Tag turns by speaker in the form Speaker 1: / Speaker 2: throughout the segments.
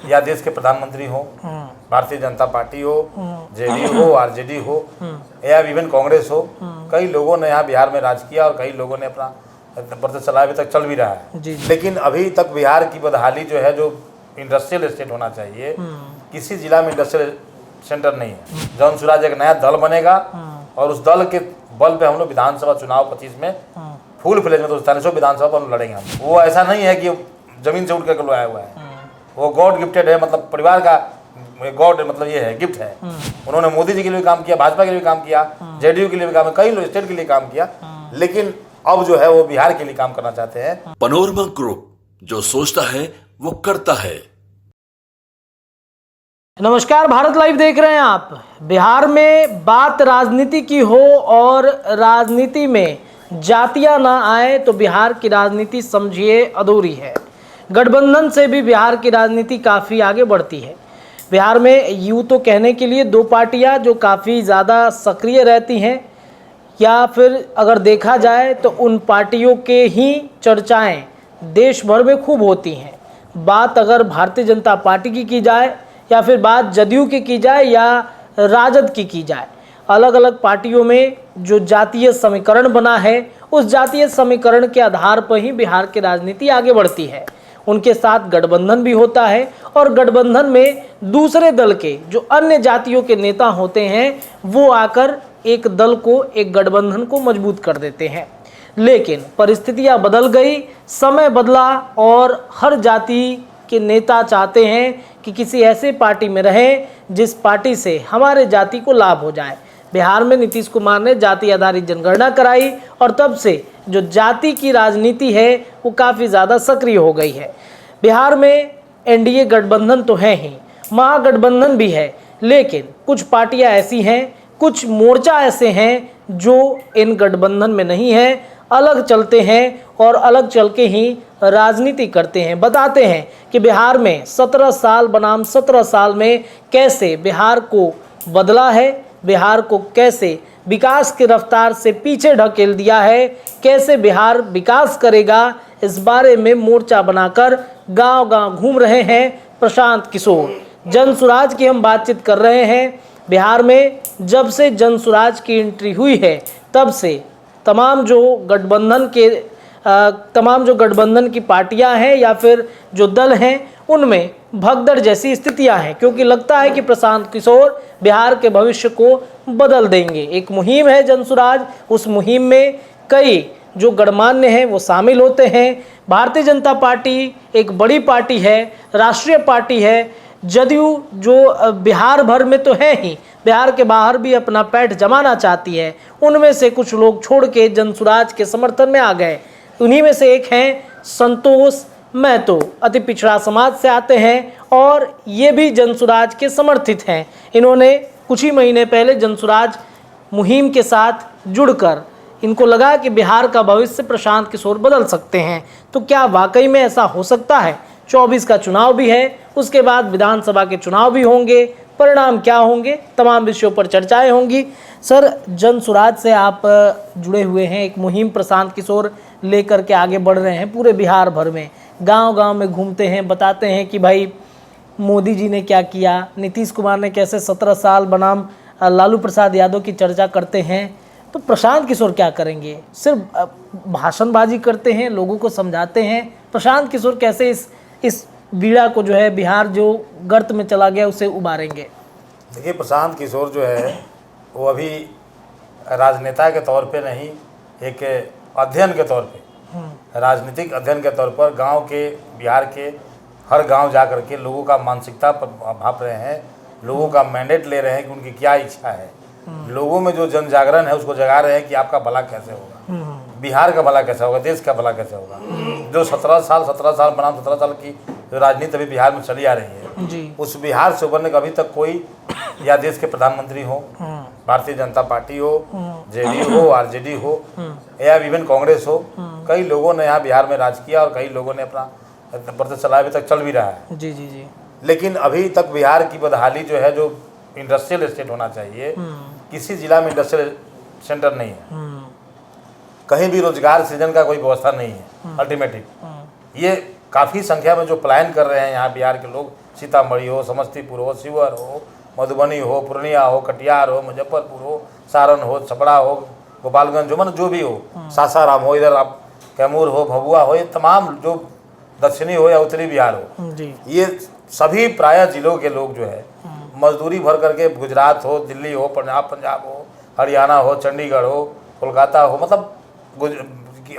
Speaker 1: या देश के प्रधानमंत्री हो, भारतीय जनता पार्टी हो, जेडीयू हो, आरजेडी हो या इवन कांग्रेस हो, कई लोगों ने यहाँ बिहार में राज किया और कई लोगों ने अपना वर्चस्व चलाया, अभी तक चल भी रहा है। लेकिन अभी तक बिहार की बदहाली जो है, जो इंडस्ट्रियल स्टेट होना चाहिए, किसी जिला में इंडस्ट्रियल सेंटर नहीं है। जन स्वराज एक नया दल बनेगा और उस दल के बल पे हम लोग विधानसभा चुनाव 25 में फुल फ्लेज में 240 विधानसभा पर लड़ेंगे हम। वो ऐसा नहीं है कि जमीन से उठ कर आया हुआ है, वो गॉड गिफ्टेड है, मतलब परिवार का गॉड, मतलब ये है, गिफ्ट है। उन्होंने मोदी जी के लिए भी काम किया, भाजपा के लिए भी काम किया, जेडीयू के लिए भी काम किया, कई स्टेट के लिए काम किया, लेकिन अब जो है वो बिहार के लिए काम करना चाहते हैं।
Speaker 2: पनोरमा ग्रुप, जो सोचता है वो करता है।
Speaker 3: नमस्कार, भारत लाइव देख रहे हैं आप। बिहार में बात राजनीति की हो और राजनीति में जातियां ना आए तो बिहार की राजनीति समझिए अधूरी है। गठबंधन से भी बिहार की राजनीति काफ़ी आगे बढ़ती है। बिहार में यूँ तो कहने के लिए दो पार्टियां जो काफ़ी ज़्यादा सक्रिय रहती हैं, या फिर अगर देखा जाए तो उन पार्टियों के ही चर्चाएं देश भर में खूब होती हैं। बात अगर भारतीय जनता पार्टी की जाए या फिर बात जदयू की जाए या राजद की जाए, अलग अलग पार्टियों में जो जातीय समीकरण बना है, उस जातीय समीकरण के आधार पर ही बिहार की राजनीति आगे बढ़ती है। उनके साथ गठबंधन भी होता है और गठबंधन में दूसरे दल के जो अन्य जातियों के नेता होते हैं वो आकर एक दल को, एक गठबंधन को मजबूत कर देते हैं। लेकिन परिस्थितियां बदल गई, समय बदला और हर जाति के नेता चाहते हैं कि किसी ऐसे पार्टी में रहें जिस पार्टी से हमारे जाति को लाभ हो जाए। बिहार में नीतीश कुमार ने जाति आधारित जनगणना कराई और तब से जो जाति की राजनीति है वो काफ़ी ज़्यादा सक्रिय हो गई है। बिहार में एनडीए गठबंधन तो है ही, महागठबंधन भी है, लेकिन कुछ पार्टियां ऐसी हैं, कुछ मोर्चा ऐसे हैं जो इन गठबंधन में नहीं है, अलग चलते हैं और अलग चल के ही राजनीति करते हैं। बताते हैं कि बिहार में 17 साल बनाम 17 साल में कैसे बिहार को बदला है, बिहार को कैसे विकास की रफ्तार से पीछे ढकेल दिया है, कैसे बिहार विकास करेगा, इस बारे में मोर्चा बनाकर गांव-गांव घूम रहे हैं प्रशांत किशोर। जन स्वराज की हम बातचीत कर रहे हैं। बिहार में जब से जन स्वराज की एंट्री हुई है तब से तमाम जो गठबंधन की पार्टियां हैं या फिर जो दल हैं उनमें भगदड़ जैसी स्थितियां हैं, क्योंकि लगता है कि प्रशांत किशोर बिहार के भविष्य को बदल देंगे। एक मुहिम है जन स्वराज, उस मुहिम में कई जो गणमान्य हैं वो शामिल होते हैं। भारतीय जनता पार्टी एक बड़ी पार्टी है, राष्ट्रीय पार्टी है। जदयू जो बिहार भर में तो है ही, बिहार के बाहर भी अपना पैठ जमाना चाहती है। उनमें से कुछ लोग छोड़ के जन स्वराज के समर्थन में आ गए। उन्हीं में से एक हैं संतोष महतो, अति पिछड़ा समाज से आते हैं और ये भी जन स्वराज के समर्थित हैं। इन्होंने कुछ ही महीने पहले जन स्वराज मुहिम के साथ जुड़कर इनको लगा कि बिहार का भविष्य प्रशांत किशोर बदल सकते हैं। तो क्या वाकई में ऐसा हो सकता है? 24 का चुनाव भी है, उसके बाद विधानसभा के चुनाव भी होंगे, परिणाम क्या होंगे, तमाम विषयों पर चर्चाएं होंगी। सर, जन स्वराज से आप जुड़े हुए हैं, एक मुहिम प्रशांत किशोर लेकर के आगे बढ़ रहे हैं पूरे बिहार भर में, गांव-गांव में घूमते हैं, बताते हैं कि भाई मोदी जी ने क्या किया, नीतीश कुमार ने कैसे 17 साल बनाम लालू प्रसाद यादव की चर्चा करते हैं। तो प्रशांत किशोर क्या करेंगे? सिर्फ भाषणबाजी करते हैं, लोगों को समझाते हैं। प्रशांत किशोर कैसे इस बीड़ा को जो है बिहार जो गर्त में चला गया उसे उबारेंगे?
Speaker 1: देखिए, प्रशांत किशोर जो है वो अभी राजनेता के तौर पे नहीं, एक अध्ययन के तौर पे, राजनीतिक अध्ययन के तौर पर गांव के, बिहार के हर गांव जा कर के लोगों का मानसिकता पर भाप रहे हैं, लोगों का मैंडेट ले रहे हैं कि उनकी क्या इच्छा है। लोगों में जो जन जागरण है उसको जगा रहे हैं कि आपका भला कैसे होगा, बिहार का भला कैसे होगा, देश का भला कैसे होगा। जो 17 साल बनाम 17 साल की जो राजनीति अभी बिहार में चली आ रही है
Speaker 3: जी,
Speaker 1: उस बिहार से उभरने का अभी तक कोई, या देश के प्रधानमंत्री हो, भारतीय जनता पार्टी हो, जेडीयू हो, आरजेडी हो या इवन कांग्रेस हो, कई लोगों ने यहाँ बिहार में राज किया और कई लोगों ने अपना वर्चस्व चलाया, अभी तक चल भी रहा है।
Speaker 3: जी जी जी।
Speaker 1: लेकिन अभी तक बिहार की बदहाली जो है, जो इंडस्ट्रियल स्टेट होना चाहिए, किसी जिला में इंडस्ट्रियल सेंटर नहीं है, कहीं भी रोजगार सृजन का कोई व्यवस्था नहीं है। अल्टीमेटली ये काफ़ी संख्या में जो पलायन कर रहे हैं यहाँ बिहार के लोग, सीतामढ़ी हो, समस्तीपुर हो, शिवहर हो, मधुबनी हो, पूर्णिया हो, कटिहार हो, मुजफ्फरपुर हो, सारण हो, छपरा हो, गोपालगंज हो, मतलब जो भी हो, सासाराम हो, इधर आप कैमूर हो, भभुआ हो, ये तमाम जो दक्षिणी हो या उत्तरी बिहार हो
Speaker 3: जी
Speaker 1: ये सभी प्रायः जिलों के लोग जो है मजदूरी भर करके गुजरात हो, दिल्ली हो, पंजाब हो, हरियाणा हो, चंडीगढ़ हो, कोलकाता हो, मतलब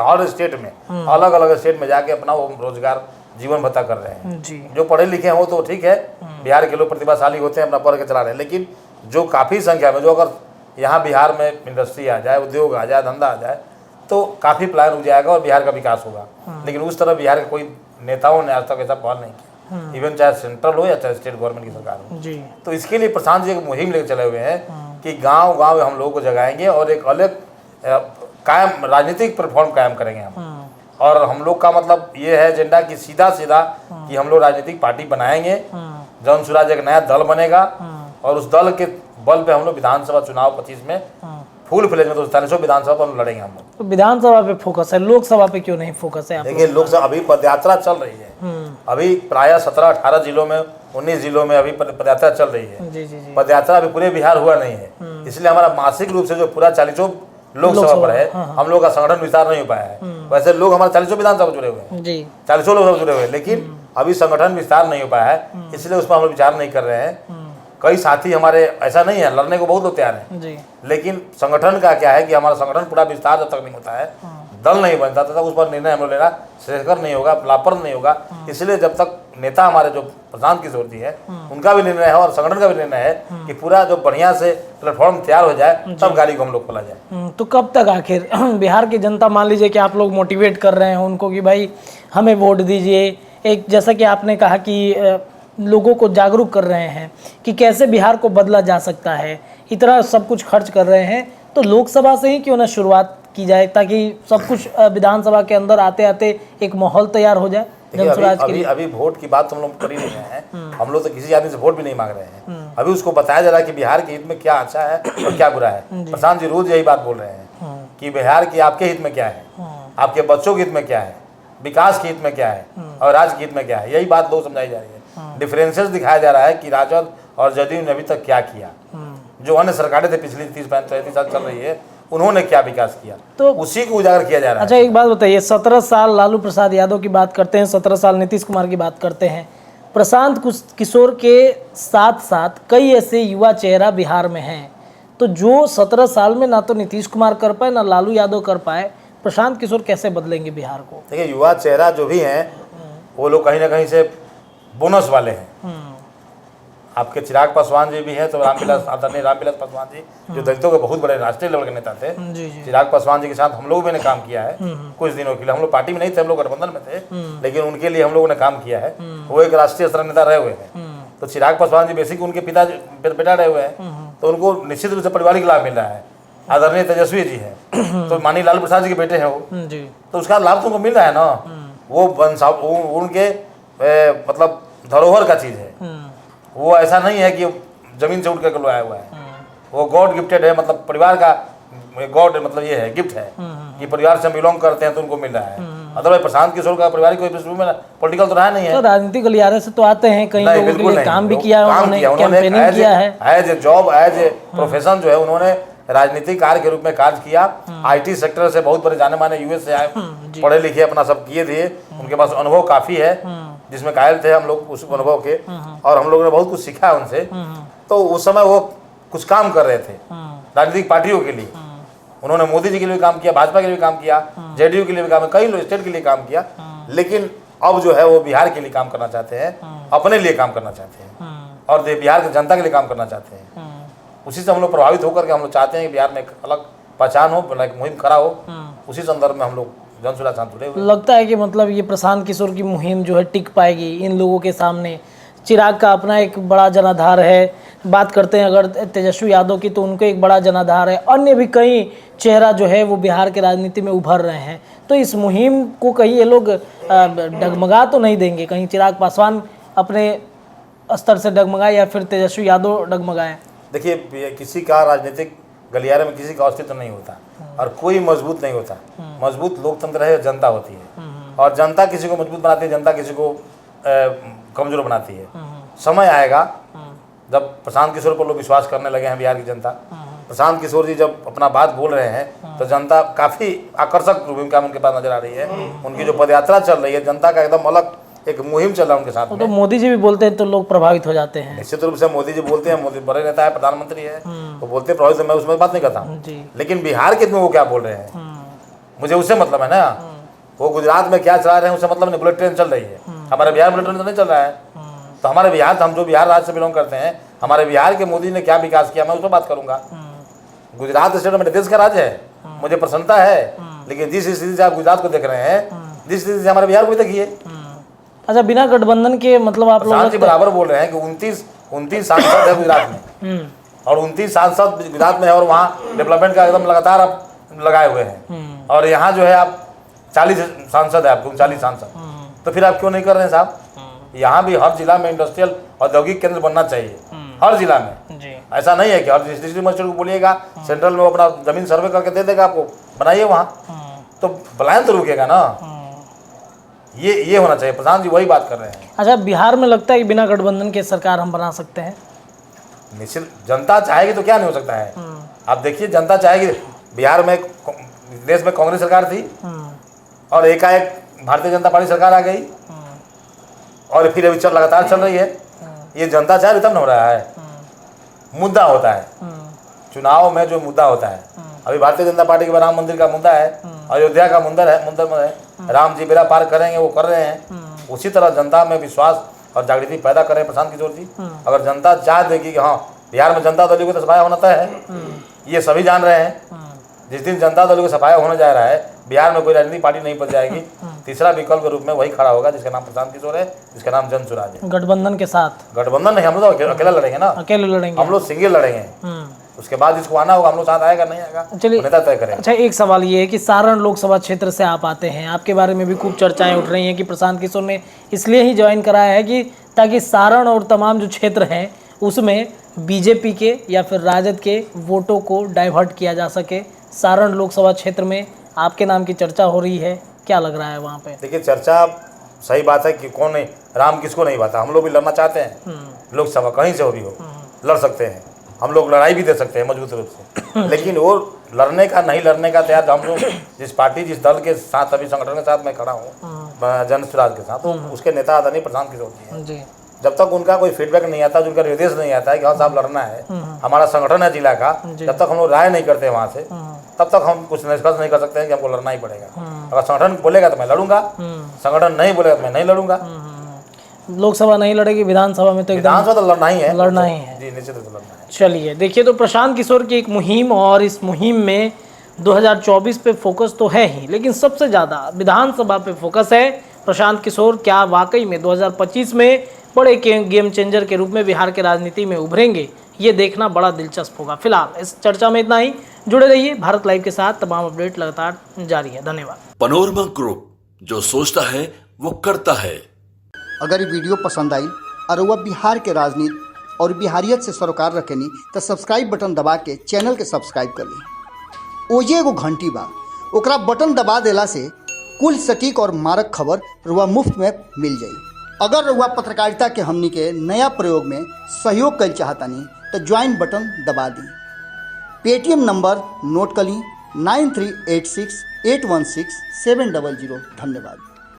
Speaker 1: हर स्टेट में अलग अलग स्टेट में जाके अपना वो रोजगार जीवन भत्ता कर रहे हैं।
Speaker 3: जी
Speaker 1: जो पढ़े लिखे हैं वो तो ठीक है, बिहार के लोग प्रतिभाशाली होते हैं, अपना पढ़ के चला रहे हैं, लेकिन जो काफ़ी संख्या में जो अगर यहाँ बिहार में इंडस्ट्री आ जाए, उद्योग आ जाए, धंधा आ जाए तो काफ़ी प्लान हो जाएगा और बिहार का विकास होगा। लेकिन उस तरह बिहार के कोई नेताओं ने आज तक ऐसा पहल नहीं किया, इवन चाहे सेंट्रल हो या चाहे स्टेट गवर्नमेंट की सरकार हो।
Speaker 3: जी
Speaker 1: तो इसके लिए प्रशांत जी एक मुहिम लेकर चले हुए हैं कि गांव गांव हम लोगों को जगाएंगे और एक अलग कायम राजनीतिक प्लेटफॉर्म कायम करेंगे हम। और हम लोग का मतलब ये है एजेंडा कि सीधा सीधा कि हम लोग राजनीतिक पार्टी बनाएंगे, जन स्वराज एक नया दल बनेगा और उस दल के बल पे हम लोग विधानसभा चुनाव 25 में फुल फ्लेज में तो 45 विधानसभा पर हम लड़ेंगे हम लोग।
Speaker 3: तो विधानसभा पे फोकस है, लोकसभा पे क्यों नहीं फोकस है?
Speaker 1: देखिए लोकसभा अभी पदयात्रा चल रही है, अभी प्रायः 17-18 जिलों में 19 जिलों में अभी पदयात्रा चल रही है।
Speaker 3: जी जी जी
Speaker 1: पदयात्रा अभी पूरे बिहार हुआ नहीं है, इसलिए हमारा मासिक रूप से जो पूरा 40 लोकसभा पर है हम लोग का संगठन विस्तार नहीं हो पाया है। वैसे लोग हमारे 40 विधानसभा जुड़े हुए हैं,
Speaker 3: जी
Speaker 1: 40 लोकसभा जुड़े हुए हैं, लेकिन अभी संगठन विस्तार नहीं हो पाया है, इसलिए उस पर हम लोग विचार नहीं कर रहे हैं। कई साथी हमारे ऐसा नहीं है, लड़ने को बहुत लोग तैयार हैं,
Speaker 3: जी
Speaker 1: लेकिन संगठन का क्या है कि हमारा संगठन पूरा विस्तार जब तक नहीं होता है, दल नहीं बनता तब तक उस पर निर्णय हम लोग लेना श्रेयस्कर नहीं होगा, लाभप्रद नहीं होगा। इसलिए जब तक नेता हमारे जो प्रशांत किशोर जी है उनका भी निर्णय है और संगठन का भी निर्णय है कि पूरा जो बढ़िया से प्लेटफॉर्म तैयार हो जाए तब गाड़ी को हम लोग खोला जाए।
Speaker 3: तो कब तक आखिर बिहार की जनता, मान लीजिए कि आप लोग मोटिवेट कर रहे हैं उनको कि भाई हमें वोट दीजिए, एक जैसा कि आपने कहा कि लोगों को जागरूक कर रहे हैं कि कैसे बिहार को बदला जा सकता है, इतना सब कुछ खर्च कर रहे हैं, तो लोकसभा से ही क्यों ना शुरुआत की जाए ताकि सब कुछ विधानसभा के अंदर आते आते एक माहौल तैयार हो जाए जनस्वराज के लिए।
Speaker 1: अभी वोट की बात तो हम लोग कर ही नहीं रहे हैं, हम लोग तो किसी आदमी से वोट भी नहीं मांग रहे हैं। अभी उसको बताया जा रहा है कि बिहार के हित में क्या अच्छा है और क्या बुरा है। प्रशांत जी रोज यही बात बोल रहे हैं कि बिहार की आपके हित में क्या है, आपके बच्चों के हित में क्या है, विकास के हित में क्या है और राज्य के हित में क्या है, यही बात लोग समझाई जा रही है। डिफरेंसेस दिखाया जा रहा है कि राजद और जदयू ने अभी तक क्या किया, जो अन्य सरकारें थे पिछली 30-35 साल चल रही है उन्होंने क्या विकास किया, तो उसी को उजागर किया जा रहा है।
Speaker 3: अच्छा एक बात बताइए, 17 साल लालू प्रसाद यादव की बात करते हैं, 17 साल नीतीश कुमार की बात करते हैं, प्रशांत किशोर के साथ साथ कई ऐसे युवा चेहरा बिहार में हैं, तो जो 17 साल में ना तो नीतीश कुमार कर पाए ना लालू यादव कर पाए, प्रशांत किशोर कैसे बदलेंगे बिहार को?
Speaker 1: देखिए युवा चेहरा जो भी हैं वो लोग कहीं ना कहीं से बोनस वाले हैं। आपके चिराग पासवान जी भी हैं, तो आदरणीय रामविलास पासवान जी जो दलितों के बहुत बड़े राष्ट्रीय लेवल के नेता थे,
Speaker 3: जी जी
Speaker 1: चिराग पासवान जी के साथ हम लोग भी ने काम किया है कुछ दिनों के लिए। हम लोग पार्टी में नहीं थे, हम लोग गठबंधन में थे, लेकिन उनके लिए हम लोगों ने काम किया है। वो एक राष्ट्रीय स्तर नेता रहे हुए हैं, तो चिराग पासवान जी बेसिक उनके पिता बेटा रहे हुए हैं, तो उनको निश्चित रूप से पारिवारिक लाभ मिल रहा है। आदरणीय तेजस्वी जी है तो माननीय लालू प्रसाद जी के बेटे हैं वो, तो उसका लाभ तुमको मिल रहा है ना। वो उनके मतलब धरोहर का चीज है, वो ऐसा नहीं है कि जमीन से उठ कर लो आया हुआ है, वो गॉड गिफ्टेड है, मतलब परिवार का गॉड मतलब ये है गिफ्ट है कि परिवार से बिलोंग करते हैं तो उनको मिल रहा है। अदरवाइज प्रशांत किशोर का पारिवारिक कोई में पॉलिटिकल तो रहा नहीं है,
Speaker 3: तो राजनीतिक गलियारे से तो आते हैं, कई लोगों के लिए काम भी किया है, उन्होंने कैंपेनिंग किया है,
Speaker 1: as a job as a profession जो है उन्होंने राजनीतिक कार्य के रूप में कार्य किया। आईटी सेक्टर से बहुत बड़े जाने माने यूएस से आए, पढ़े लिखे अपना सब किए थे, उनके पास अनुभव काफी है जिसमें कायल थे हम लोग उस अनुभव के, और हम लोगों ने बहुत कुछ सीखा है उनसे। तो उस समय वो कुछ काम कर रहे थे राजनीतिक पार्टियों के लिए, उन्होंने मोदी जी के लिए काम किया, भाजपा के लिए काम किया, जेडीयू के लिए भी काम, कई स्टेट के लिए काम किया, लेकिन अब जो है वो बिहार के लिए काम करना चाहते हैं, अपने लिए काम करना चाहते हैं और बिहार की जनता के लिए काम करना चाहते हैं। उसी से हम लोग प्रभावित होकर के हम लोग चाहते हैं कि बिहार में एक अलग पहचान हो, मुहिम खड़ा हो, उसी संदर्भ में हम लोग जनसुराज साथ जुड़े हुए।
Speaker 3: लगता है कि मतलब ये प्रशांत किशोर की मुहिम जो है टिक पाएगी इन लोगों के सामने? चिराग का अपना एक बड़ा जनाधार है, बात करते हैं अगर तेजस्वी यादव की तो उनको एक बड़ा जनाधार है, अन्य भी कई चेहरा जो है वो बिहार के राजनीति में उभर रहे हैं, तो इस मुहिम को कहीं ये लोग डगमगा तो नहीं देंगे? कहीं चिराग पासवान अपने स्तर से डगमगाए या फिर तेजस्वी यादव डगमगाए?
Speaker 1: देखिए किसी का राजनीतिक गलियारे में किसी का अस्तित्व नहीं होता और कोई मजबूत नहीं होता। मजबूत लोकतंत्र है, जनता होती है। और जनता किसी को मजबूत बनाती है, जनता किसी को कमजोर बनाती है। समय आएगा जब प्रशांत किशोर पर लोग विश्वास करने लगे हैं, बिहार की जनता। प्रशांत किशोर जी जब अपना बात बोल रहे हैं तो जनता काफ़ी आकर्षक भूमिका उनके पास नजर आ रही है। उनकी जो पदयात्रा चल रही है, जनता का एकदम अलग एक मुहिम चल रहा है उनके साथ में।
Speaker 3: तो मोदी जी भी बोलते हैं तो लोग प्रभावित हो जाते हैं।
Speaker 1: निश्चित रूप से मोदी जी बोलते हैं, मोदी बड़े नेता है, प्रधानमंत्री है, तो बोलते हैं प्रभावित, मैं उसमें बात नहीं करता हूँ। लेकिन बिहार के में वो क्या बोल रहे हैं, मुझे उससे मतलब है ना। वो गुजरात में क्या चला रहे हैं उससे मतलब नहीं। बुलेट ट्रेन चल रही है, हमारे बिहार बुलेट ट्रेन तो नहीं चल रहा है। तो हमारे बिहार, हम जो बिहार राज्य से बिलोंग करते हैं, हमारे बिहार के मोदी ने क्या विकास किया, मैं उस पर बात करूंगा। गुजरात स्टेट मेरे देश का राज्य है, मुझे प्रसन्नता है। लेकिन जिस स्थिति से आप गुजरात को देख रहे हैं, जिस स्थिति से हमारे बिहार को भी देखिए।
Speaker 3: अच्छा, बिना गठबंधन के मतलब आप लोग
Speaker 1: जी बराबर बोल रहे हैं कि 29 सांसद है गुजरात में, और 29 सांसद गुजरात में है, और वहाँ डेवलपमेंट का एकदम लगातार आप लगाए हुए हैं। और यहाँ जो है आप 40 सांसद है, आपको 39 सांसद, तो फिर आप क्यों नहीं कर रहे हैं साहब? यहाँ भी हर जिला में इंडस्ट्रियल औद्योगिक केंद्र बनना चाहिए, हर जिला में। ऐसा नहीं है कि हर डिस्ट्रिक्ट मजिस्ट्रेट को बोलिएगा सेंट्रल में वो अपना जमीन सर्वे करके दे देगा आपको, बनाइए वहाँ, तो पलायन तो रुकेगा ना। ये होना चाहिए। प्रधान जी वही बात कर रहे हैं।
Speaker 3: अच्छा, बिहार में लगता है कि बिना गठबंधन के सरकार हम बना सकते हैं?
Speaker 1: निश्चित, जनता चाहेगी तो क्या नहीं हो सकता है। आप देखिए, जनता चाहेगी। बिहार में देश में कांग्रेस सरकार थी और एकाएक भारतीय जनता पार्टी सरकार आ गई, और फिर अभी लगातार चल रही है। ये जनता चाहे तब न हो रहा है। मुद्दा होता है चुनाव में, जो मुद्दा होता है। अभी भारतीय जनता पार्टी के राम मंदिर का मुद्दा है, अयोध्या का मुद्दा है, राम जी बेड़ा पार करेंगे, वो कर रहे हैं। उसी तरह जनता में विश्वास और जागृति पैदा करें प्रशांत किशोर जी। अगर जनता चाह देगी कि हाँ बिहार में जनता दल को तो सफाया होना तय है, ये सभी जान रहे हैं। जिस दिन जनता दल को सफाया होने जा रहा है, बिहार में कोई राजनीतिक पार्टी नहीं बच जाएगी। तीसरा विकल्प के रूप में वही खड़ा होगा जिसका नाम प्रशांत किशोर है, जिसका नाम जन सुराज है।
Speaker 3: गठबंधन के साथ?
Speaker 1: गठबंधन नहीं, हम लोग अकेला लड़ेंगे ना।
Speaker 3: अकेले लड़ेंगे
Speaker 1: हम लोग, सिंगल लड़ेंगे। उसके बाद जिसको आना होगा हम लोग साथ आएगा, नहीं आएगा
Speaker 3: चलिए
Speaker 1: नेता तय करेगा।
Speaker 3: अच्छा, एक सवाल ये है कि सारण लोकसभा क्षेत्र से आप आते हैं, आपके बारे में भी खूब चर्चाएं उठ रही हैं कि प्रशांत किशोर ने इसलिए ही ज्वाइन कराया है कि ताकि सारण और तमाम जो क्षेत्र हैं उसमें बीजेपी के या फिर राजद के वोटों को डाइवर्ट किया जा सके। सारण लोकसभा क्षेत्र में आपके नाम की चर्चा हो रही है, क्या लग रहा है वहाँ पे?
Speaker 1: देखिए, चर्चा सही बात है कि कौन नहीं, राम किसको नहीं बाता। हम लोग भी लड़ना चाहते हैं, लोकसभा कहीं से हो भी हो लड़ सकते हैं, हम लोग लड़ाई भी दे सकते हैं मजबूत रूप से। लेकिन वो लड़ने का नहीं लड़ने का तैयार, हम लोग जिस पार्टी जिस दल के साथ अभी संगठन के साथ मैं खड़ा हूँ, जन स्वराज के साथ, तो उसके नेता आदरणीय प्रशांत किशोर जी हैं। जब तक उनका कोई फीडबैक नहीं आता, उनका निर्देश नहीं आता है कि हाँ साहब लड़ना है, हमारा संगठन है जिला का, जब तक हम लोग राय नहीं करते वहाँ से, तब तक हम कुछ निष्कर्ष नहीं कर सकते हैं कि हमको लड़ना ही पड़ेगा। अगर संगठन बोलेगा तो मैं लड़ूंगा, संगठन नहीं बोलेगा तो मैं नहीं लड़ूंगा।
Speaker 3: लोकसभा नहीं लड़ेगी, विधानसभा में तो
Speaker 1: विधानसभा तो लड़ना ही है,
Speaker 3: लड़ना ही है
Speaker 1: जी, निश्चित रूप से लड़ना है।
Speaker 3: चलिए देखिए, तो प्रशांत किशोर की एक मुहिम, और इस मुहिम में 2024 पे फोकस तो है ही, लेकिन सबसे ज़्यादा विधानसभा पे फोकस है। प्रशांत किशोर क्या वाकई में 2025 में बड़े गेम चेंजर के रूप में बिहार के राजनीति में उभरेंगे, ये देखना बड़ा दिलचस्प होगा। फिलहाल इस चर्चा में इतना ही। जुड़े रहिए भारत लाइव के साथ, तमाम अपडेट लगातार जारी है। धन्यवाद।
Speaker 2: पनोरमा ग्रुप, जो सोचता है वो करता है।
Speaker 4: अगर ये वीडियो पसंद आई और वह बिहार के राजनीति और बिहारियत से सरोकार रखेनी तो सब्सक्राइब बटन दबा के चैनल के सब्सक्राइब कर ली। ओजे एगो घंटी बा, ओकरा बटन दबा देला से कुल सटीक और मारक खबर रुआ मुफ्त में मिल जाई। अगर रुआ पत्रकारिता के हमनी के नया प्रयोग में सहयोग कर चाहतानी तो ज्वाइन बटन दबा दी। पेटीएम नंबर नोट कर ली 9386816700। धन्यवाद।